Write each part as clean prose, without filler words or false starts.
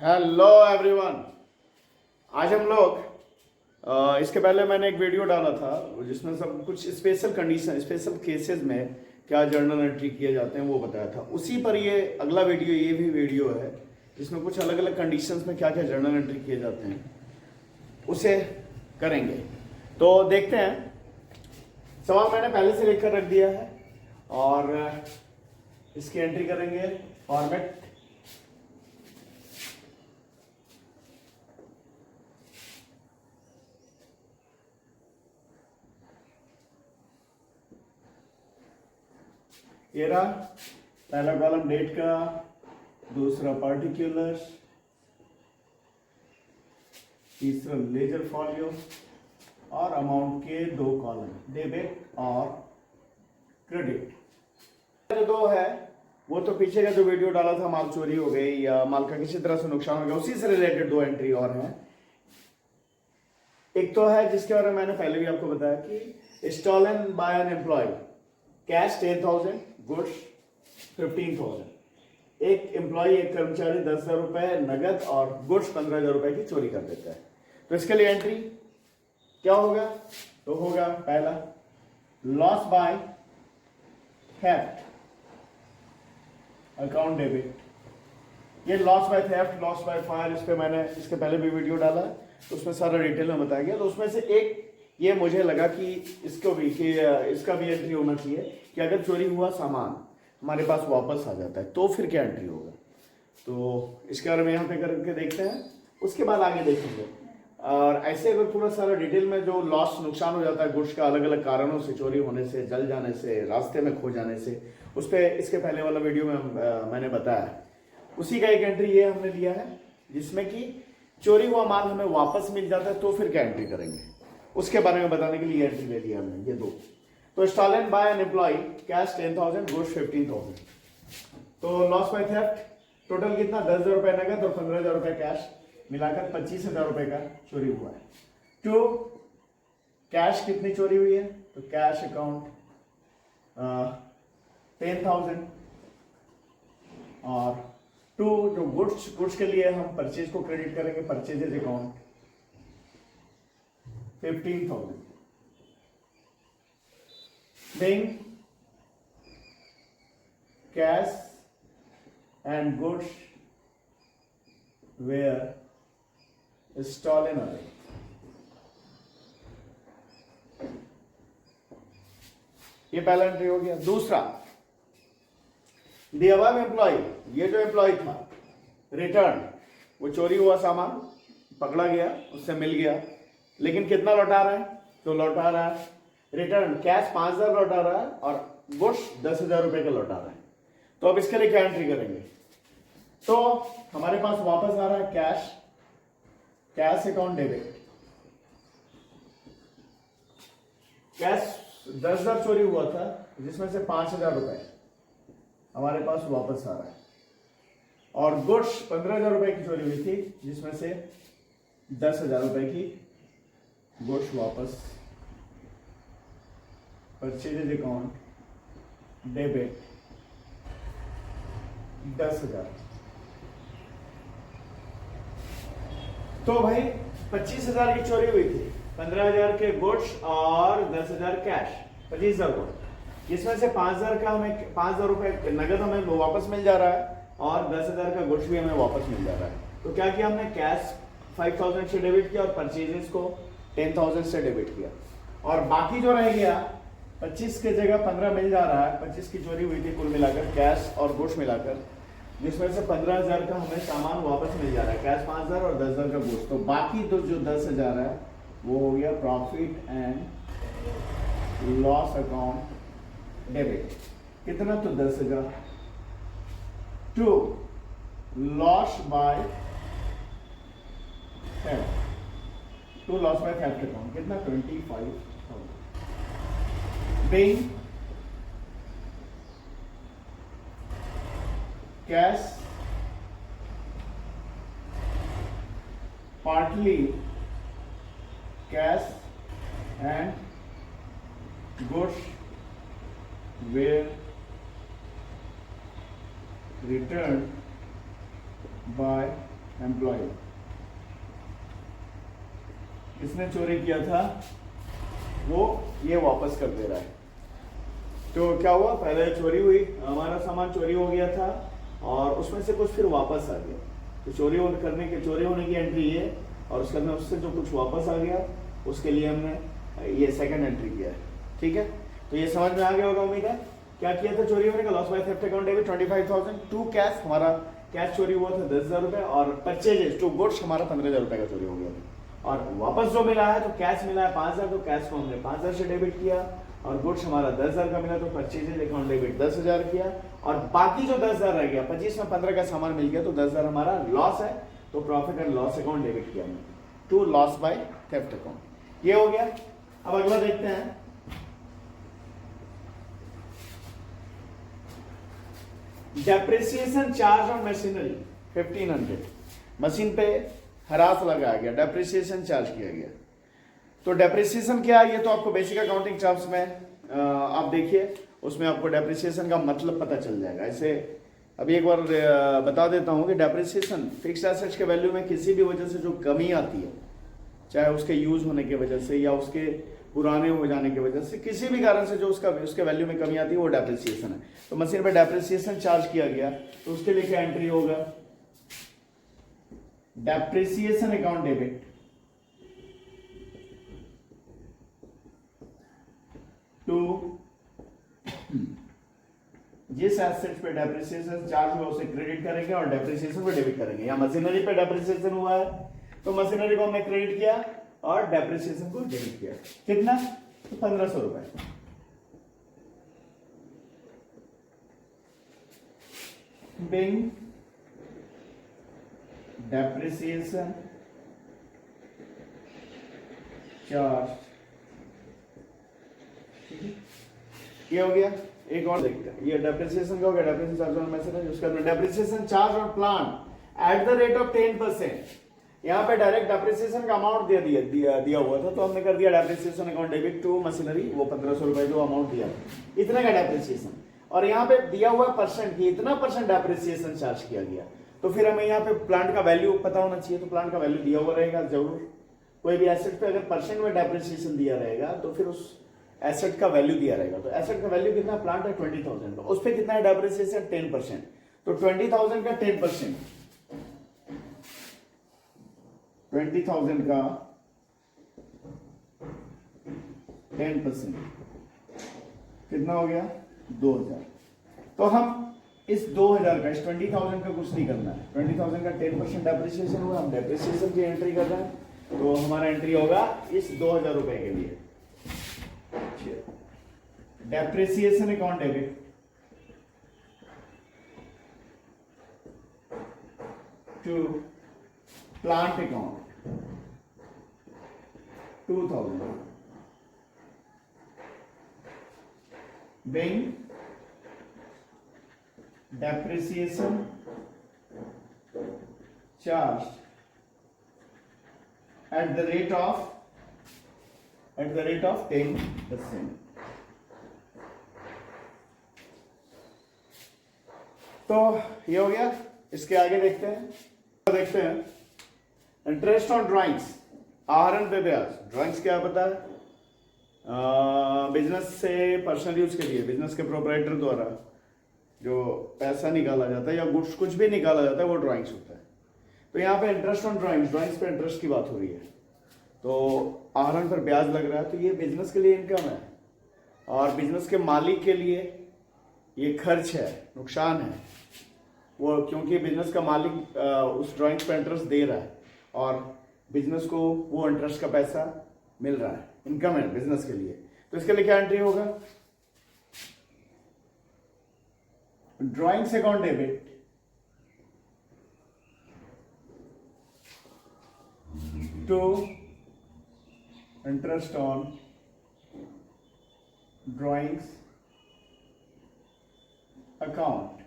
Hello everyone. आज हम लोग इसके पहले मैंने एक वीडियो डाला था जिसमें सब कुछ स्पेशल कंडीशन स्पेशल केसेस में क्या जर्नल एंट्री किए जाते हैं वो बताया था। उसी पर ये अगला वीडियो ये भी वीडियो है जिसमें कुछ अलग अलग कंडीशंस में क्या क्या जर्नल एंट्री किए जाते हैं उसे करेंगे। तो देखते हैं। सवाल मैंने पहले से लिख कर रख दिया है और इसकी एंट्री करेंगे। फॉर्मेट ये रहा पहला कॉलम डेट का, दूसरा पार्टिकुलर, तीसरा लेजर फॉलियो और अमाउंट के दो कॉलम डेबिट और क्रेडिट। जो दो है वो तो पीछे का जो वीडियो डाला था माल चोरी हो गई या माल का किसी तरह से नुकसान हो गया उसी से रिलेटेड दो एंट्री और हैं। एक तो है जिसके बारे में मैंने पहले भी आपको बताया कि stolen by an employ, cash 10,000, goods 15,000। एक एम्प्लॉय एक कर्मचारी 10,000 रुपए नगद और गुड्स 15,000 रुपए की चोरी कर देता है। तो इसके लिए एंट्री क्या होगा? तो होगा पहला loss by theft, account debit. ये loss by theft, loss by fire, इस पे मैंने इसके पहले भी वीडियो डाला है तो उसमें सारा डिटेल में बताया गया। तो उसमें से एक ये मुझे लगा कि इसको भी कि इसका भी एंट्री होना चाहिए कि अगर चोरी हुआ सामान हमारे पास वापस आ जाता है तो फिर क्या एंट्री होगा। तो इसके बारे में यहाँ पे करके देखते हैं, उसके बाद आगे देखेंगे। और ऐसे अगर पूरा सारा डिटेल में जो लॉस नुकसान हो जाता है गुड्स का अलग अलग कारणों से, चोरी होने से, जल जाने से, रास्ते में खो जाने से, उस पर इसके पहले वाला वीडियो में मैंने बताया। उसी का एक एंट्री ये हमने लिया है जिसमें कि चोरी हुआ माल हमें वापस मिल जाता है तो फिर क्या एंट्री करेंगे उसके बारे में बताने के लिए एंट्री ले लिया हमने ये दो। तो stolen by an employ, cash 10,000, goods 15,000। तो लॉस बाय थेफ्ट टोटल कितना? 10,000 रुपए नगद और 15,000 रुपए कैश मिलाकर 25,000 रुपए का चोरी हुआ है। टू कैश कितनी चोरी हुई है? तो कैश अकाउंट 10,000 और टू जो गुड्स के लिए हम परचेज को क्रेडिट करेंगे, purchases account 15,000। being cash and goods were stolen away। ये पहला एंट्री हो गया। दूसरा, द अबव एम्प्लॉय, ये जो एम्प्लॉय था रिटर्न, वो चोरी हुआ सामान पकड़ा गया, उससे मिल गया, लेकिन कितना लौटा रहा है? तो लौटा रहा है रिटर्न कैश 5,000 लौटा रहा है और गुड्स 10,000 रुपए का लौटा रहा है। तो अब इसके लिए क्या एंट्री करेंगे? तो हमारे पास वापस आ रहा है cash, cash account debit. Cash 10,000 चोरी हुआ था जिसमें से 5,000 रुपए हमारे पास वापस आ रहा है और गुड्स 15,000 रुपए की चोरी हुई थी जिसमें से 10,000 रुपए की गुड्स वापस। Purchases account debit 10,000। तो भाई 25,000 की चोरी हुई थी, 15,000 के गुड्स और 10,000 कैश, 25,000 गुड्स। इसमें से 5,000 का हमें 5,000 रुपए नगद हमें वापस मिल जा रहा है और 10,000 का गुड्स भी हमें वापस मिल जा रहा है। तो क्या किया हमने? कैश 5,000 से डेबिट किया और परचेजेस को 10,000 से डेबिट किया और बाकी जो रह गया 25 के जगह 15 मिल जा रहा है। 25 की चोरी हुई थी कुल मिलाकर कैश और गुड्स मिलाकर, जिसमें से 15,000 का हमें सामान वापस मिल जा रहा है, कैश 5,000 और 10,000 का गुड्स। तो बाकी तो जो 10,000 है वो हो गया profit and loss account debit. कितना? तो 10,000। To loss by theft, to loss by theft account कितना? 25,000। being cash, partly cash and goods were returned by employ, इसने चोरी किया था, वो ये वापस कर दे रहा है। तो क्या हुआ, पहले चोरी हुई, हमारा सामान चोरी हो गया था और उसमें से कुछ फिर वापस आ गया। तो चोरी होने की एंट्री ये, और उसके अंदर उससे जो कुछ वापस आ गया उसके लिए हमने ये सेकंड एंट्री किया है। ठीक है, तो ये समझ में आ गया होगा उम्मीद है। क्या किया था चोरी होने का, loss by theft account debit 25,000 to cash, हमारा कैश चोरी हुआ था 10,000 रुपए, और परचेजेस टू गुड्स हमारा 15,000 रुपए का चोरी हो गया था। और वापस जो मिला है, तो कैश मिला है 5,000, तो कैश को हमने 5,000 से डेबिट किया, और गुड्स हमारा 10,000 का मिला, तो परचेजेज अकाउंट डेबिट 10,000 किया, और बाकी जो 10,000 रह गया, 25 में 15 का सामान मिल गया, तो 10,000 हमारा लॉस है, तो profit and loss account debit किया हमने to loss by theft account. ये हो गया। अब अगला देखते हैं, depreciation charge on machinery 1500, machine पे हरास लगाया गया, डेप्रिसिएशन चार्ज किया गया। तो डेप्रिसिएशन क्या है, ये तो आपको बेसिक अकाउंटिंग टर्म्स में आप देखिए, उसमें आपको डेप्रिसिएशन का मतलब पता चल जाएगा। ऐसे अभी एक बार बता देता हूं कि डेप्रिसिएशन फिक्स्ड एसेट्स के वैल्यू में किसी भी वजह से जो कमी आती है, चाहे उसके यूज होने की वजह से या उसके पुराने हो जाने की वजह से, किसी भी कारण से जो उसके वैल्यू में कमी आती है, वो डेप्रिसिएशन है। तो मशीन पे डेप्रिसिएशन चार्ज किया गया, तो उसके लिए क्या एंट्री होगा, डेप्रिसिएशन अकाउंट डेबिट टू जिस एसेट पे डेप्रिसिएशन चार्ज हुआ उसे क्रेडिट करेंगे और डेप्रिसिएशन को डेबिट करेंगे। या मशीनरी पे डेप्रिसिएशन हुआ है, तो मशीनरी को हमने क्रेडिट किया और डेप्रिसिएशन को डेबिट किया। कितना, तो 1,500 रुपए। बिंग डेप्रिसिएशन चार्ज, ये हो गया। एक और देखते हैं, ये डेप्रिसिएशन का हो गया, डेप्रिसिएशन चार्ज ऑन मशीनरी। उसके बाद depreciation charge on plant at the rate of 10%। यहाँ पे डायरेक्ट डेप्रिसिएशन का अमाउंट दिया हुआ था, तो हमने कर दिया depreciation account debit to machinery, वो 1,500 रुपए जो अमाउंट दिया इतने का डेप्रिसिएशन, और यहाँ पे दिया हुआ परसेंट की इतना परसेंट डेप्रिसिएशन चार्ज किया गया। तो फिर हमें यहाँ पे प्लांट का वैल्यू पता होना चाहिए, तो प्लांट का वैल्यू दिया हुआ रहेगा जरूर। कोई भी एसेट पे अगर परसेंट में डेप्रिसिएशन दिया रहेगा, तो फिर उस एसेट का वैल्यू दिया रहेगा। तो एसेट का वैल्यू कितना, प्लांट है 20,000, तो उस पर कितना है डेप्रिसिएशन 10%, तो 20,000 का 10%, 20,000 का 10% कितना हो गया, 2,000। तो हम इस 2,000 का, इस 20,000 का कुछ नहीं करना है, 20,000 का 10% डेप्रिसिएशन हुआ, हम डेप्रिसिएशन की एंट्री कर रहे हैं, तो हमारा एंट्री होगा इस 2,000 रुपए के लिए depreciation account debit to plant account 2,000 being depreciation charged at the rate of 10%। तो ये हो गया। इसके आगे देखते हैं इंटरेस्ट ऑन ड्राइंग्स, आहरण पे ब्याज। ड्राइंग्स क्या पता है, बिजनेस से पर्सनल यूज के लिए बिजनेस के प्रोपराइटर द्वारा जो पैसा निकाला जाता है या कुछ भी निकाला जाता है, वो ड्राइंग्स होता है। तो यहाँ पे इंटरेस्ट ऑन ड्राइंग्स पे इंटरेस्ट की बात हो रही है, तो आहरण पर ब्याज लग रहा है, तो ये बिजनेस के लिए इनकम है और बिजनेस के मालिक के लिए ये खर्च है, नुकसान है वो, क्योंकि बिजनेस का मालिक उस ड्राइंग्स पे इंटरेस्ट दे रहा है और बिजनेस को वो इंटरेस्ट का पैसा मिल रहा है, इनकम है बिजनेस के लिए। तो इसके लिए क्या एंट्री होगा, drawings account debit to interest on drawings account.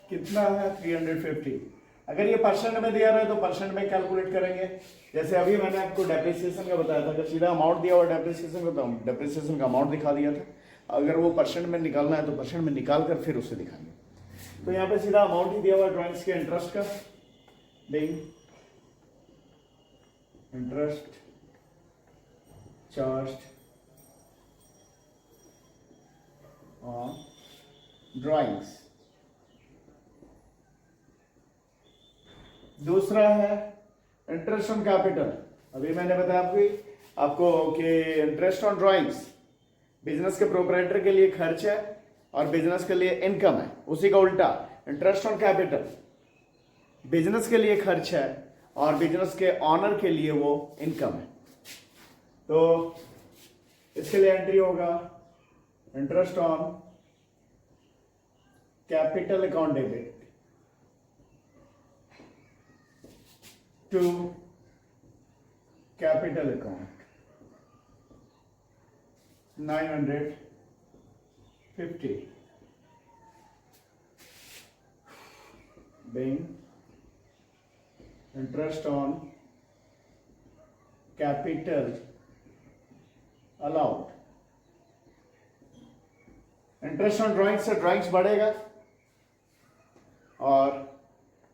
कितना है, 350। अगर ये परसेंट में दिया रहा है तो परसेंट में कैलकुलेट करेंगे। जैसे अभी मैंने आपको डेप्रिसिएशन का बताया था, अगर सीधा अमाउंट दिया हुआ डेप्रिसिएशन का, तो डेप्रिसिएशन का अमाउंट दिखा दिया था। अगर वो परसेंट में निकालना है तो परसेंट में निकाल कर फिर उसे दिखाएंगे। तो यहाँ पे सीधा अमाउंट ही दिया हुआ ड्राइंग्स के इंटरेस्ट का, being interest charged on drawings। दूसरा है इंटरेस्ट ऑन कैपिटल। अभी मैंने बताया आपको कि इंटरेस्ट ऑन ड्राइंग्स बिजनेस के प्रोपराइटर के लिए खर्च है और बिजनेस के लिए इनकम है। उसी का उल्टा इंटरेस्ट ऑन कैपिटल बिजनेस के लिए खर्च है और बिजनेस के ऑनर के लिए वो इनकम है। तो इसके लिए एंट्री होगा interest on capital account debit to capital account 950 being interest on capital allowed। Interest on drawings से ड्राइंग्स बढ़ेगा और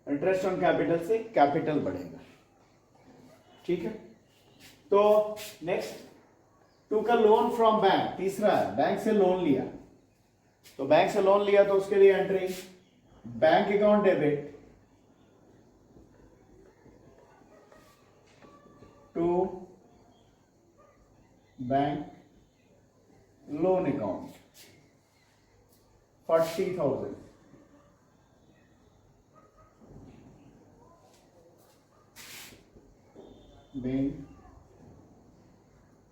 इंटरेस्ट ऑन कैपिटल से कैपिटल बढ़ेगा। ठीक है, तो नेक्स्ट टू का लोन फ्रॉम बैंक। तीसरा है बैंक से लोन लिया, तो बैंक से लोन लिया तो उसके लिए entry bank account debit to bank loan account 40,000 being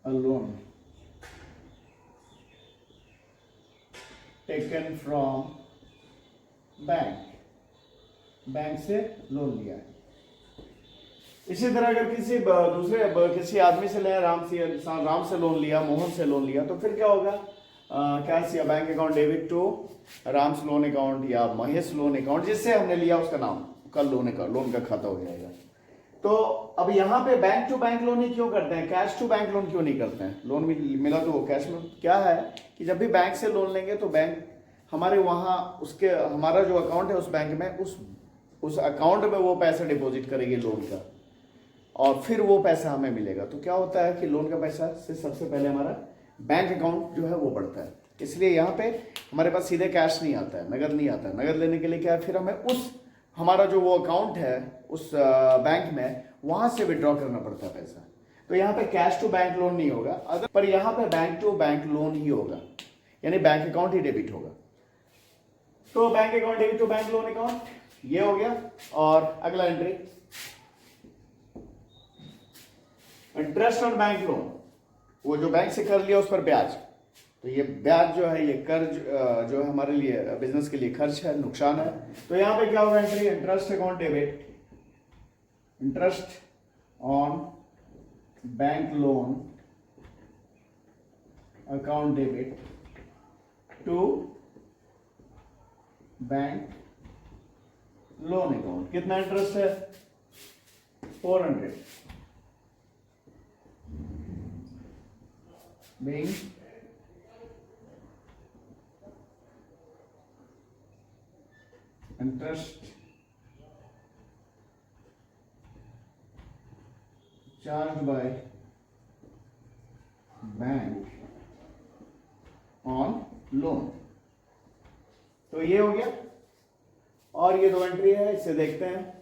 a loan taken from bank से लोन लिया है। इसी तरह अगर किसी किसी आदमी से लिया, राम से लोन लिया, मोहन से लोन लिया, तो फिर क्या होगा? कैश या bank account debit to Ram's loan account या महेश लोन अकाउंट, जिससे हमने लिया उसका नाम का लोन का खाता हो जाएगा। तो अब यहाँ पे बैंक टू बैंक लोन ही क्यों करते हैं, कैश टू बैंक लोन क्यों नहीं करते हैं? लोन मिला तो वो कैश में। क्या है कि जब भी बैंक से लोन लेंगे तो बैंक हमारे वहाँ हमारा जो अकाउंट है उस बैंक में उस अकाउंट में वो पैसा डिपॉजिट करेगी लोन का, और फिर वो पैसा हमें मिलेगा। तो क्या होता है कि लोन का पैसा से सबसे पहले हमारा बैंक अकाउंट जो है वो बढ़ता है। इसलिए यहाँ पे हमारे पास सीधे कैश नहीं आता है, नगद नहीं आता है। नगद लेने के लिए क्या है, फिर हमें हमारा जो वो अकाउंट है उस बैंक में वहां से विड्रॉ करना पड़ता है पैसा। तो यहाँ पे कैश टू बैंक लोन नहीं होगा, पर यहाँ पे बैंक टू बैंक लोन ही होगा, यानी बैंक अकाउंट ही डेबिट होगा। तो bank account debit to bank loan account ये हो गया। और अगला entry interest on bank loan, वो जो बैंक से कर लिया उस पर ब्याज। तो ये ब्याज जो है, ये कर्ज जो है हमारे लिए बिजनेस के लिए खर्च है, नुकसान है। तो यहां पे क्या होगा entry interest account debit, interest on bank loan account debit to bank loan account. कितना इंटरेस्ट है? 400 being interest charged by bank on loan। तो ये हो गया। और ये दो एंट्री है, इसे देखते हैं।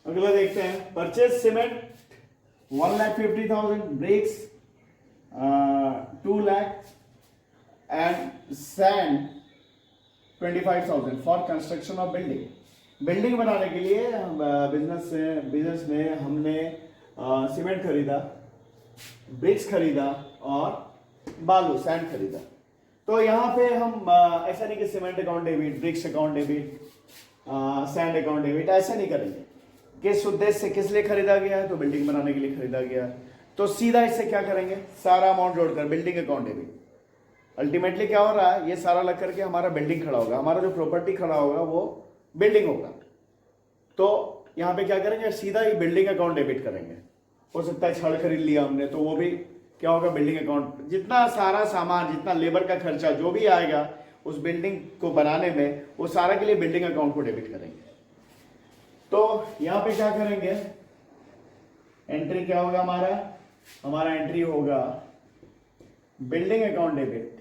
अगला देखते हैं purchase cement 1,50,000, bricks 2 lakh and sand 25,000 for construction of building. Building बनाने के लिए बिजनेस में हमने सीमेंट खरीदा, ब्रिक्स खरीदा और बालू सैंड खरीदा। तो यहाँ पे हम ऐसा नहीं कि cement account debit, bricks account debit, sand account debit, ऐसा नहीं करेंगे। किस उद्देश्य से, किस लिए खरीदा गया है? तो बिल्डिंग बनाने के लिए खरीदा गया। तो सीधा इससे क्या करेंगे, सारा अमाउंट जोड़कर बिल्डिंग अकाउंट डेबिट। अल्टीमेटली क्या हो रहा है, ये सारा लग करके हमारा बिल्डिंग खड़ा होगा, हमारा जो प्रॉपर्टी खड़ा होगा वो बिल्डिंग होगा। तो यहाँ पे क्या करेंगे, सीधा ही बिल्डिंग अकाउंट डेबिट करेंगे। हो सकता है छड़ खरीद लिया हमने, तो वो भी क्या होगा, बिल्डिंग अकाउंट। जितना सारा सामान, जितना लेबर का खर्चा जो भी आएगा उस बिल्डिंग को बनाने में, वो सारा के लिए बिल्डिंग अकाउंट को डेबिट करेंगे। तो यहां पे क्या करेंगे, एंट्री क्या होगा हमारा एंट्री होगा बिल्डिंग अकाउंट डेबिट,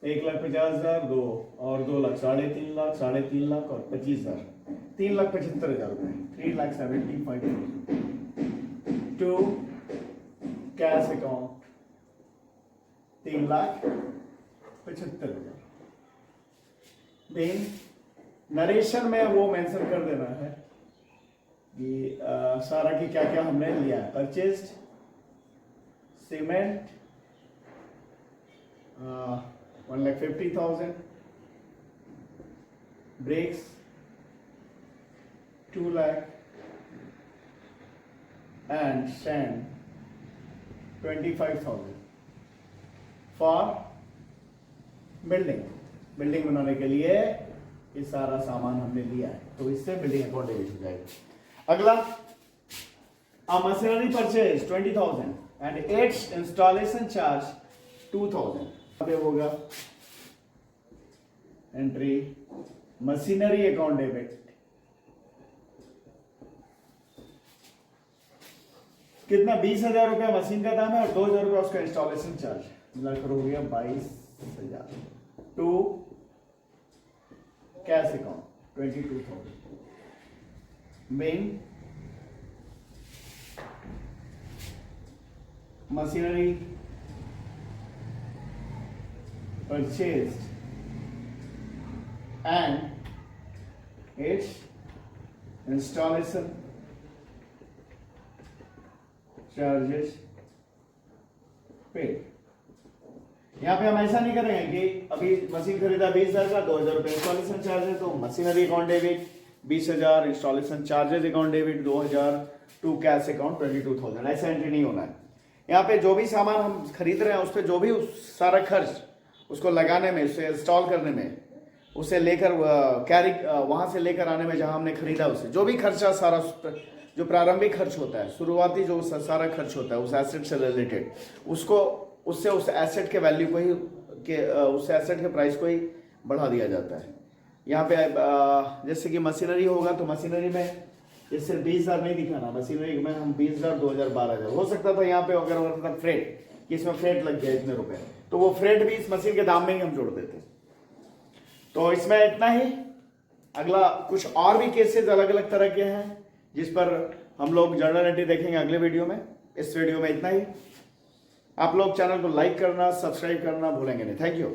₹1,50,000, 2 और 2 लाख, 3.5 लाख, 3.5 लाख और 25,000, 3,75,000 रुपए, 3,75,000 to cash account, 3,75,000। Then narration में वो मेंशन कर देना है कि सारा की क्या क्या हमने लिया है। Purchased cement 1,50,000, bricks 2 lakh and sand 25,000 for building बनाने के लिए ये सारा सामान हमने लिया है, तो इससे बिल्डिंग अकाउंट डेबिट हो जाएगा। अगला machinery purchase 20,000 and it's installation charge 2,000 पे होगा एंट्री मशीनरी अकाउंट डेबिट, कितना 20,000 रुपया मशीन का दाम है और 2,000 रुपया उसका इंस्टॉलेशन चार्ज, मिलाकर हो गया 22,000 to cash account 22,000। Main machinery purchased and its installation charges paid। यहाँ पे हम ऐसा नहीं करेंगे कि अभी मशीन खरीदा 20,000 का, 2,000 रुपये इंस्टॉलेशन चार्ज है, तो machinery account debit 20,000, installation charges account debit 2,000 to cash account 22,000, ऐसा एंट्री नहीं होना है। यहाँ पे जो भी सामान हम खरीद रहे हैं उस पर जो भी सारा खर्च उसको लगाने में, उसे इंस्टॉल करने में, उसे लेकर कैरी वहां से लेकर आने में, जहां हमने खरीदा उसे जो भी खर्चा सारा जो प्रारंभिक खर्च होता है, शुरुआती जो सारा खर्च होता है उस एसेट से रिलेटेड, उसको उससे उस एसेट के वैल्यू को ही उस एसेट के प्राइस को ही बढ़ा दिया जाता है। यहाँ पे जैसे कि मशीनरी होगा तो मशीनरी में ये सिर्फ 20,000 नहीं दिखाना, मशीनरी में हम 20,000, 2,000, 12,000 हो सकता था। यहाँ पे अगर होता था फ्रेट कि इसमें फ्रेट लग गया इतने रुपए, तो वो फ्रेट भी इस मशीन के दाम में ही हम जोड़ देते। तो इसमें इतना ही। अगला कुछ और भी केसेस अलग अलग तरह के हैं जिस पर हम लोग जर्नल एंट्री देखेंगे अगले वीडियो में। इस वीडियो में इतना ही। आप लोग चैनल को लाइक करना, सब्सक्राइब करना भूलेंगे नहीं। Thank you.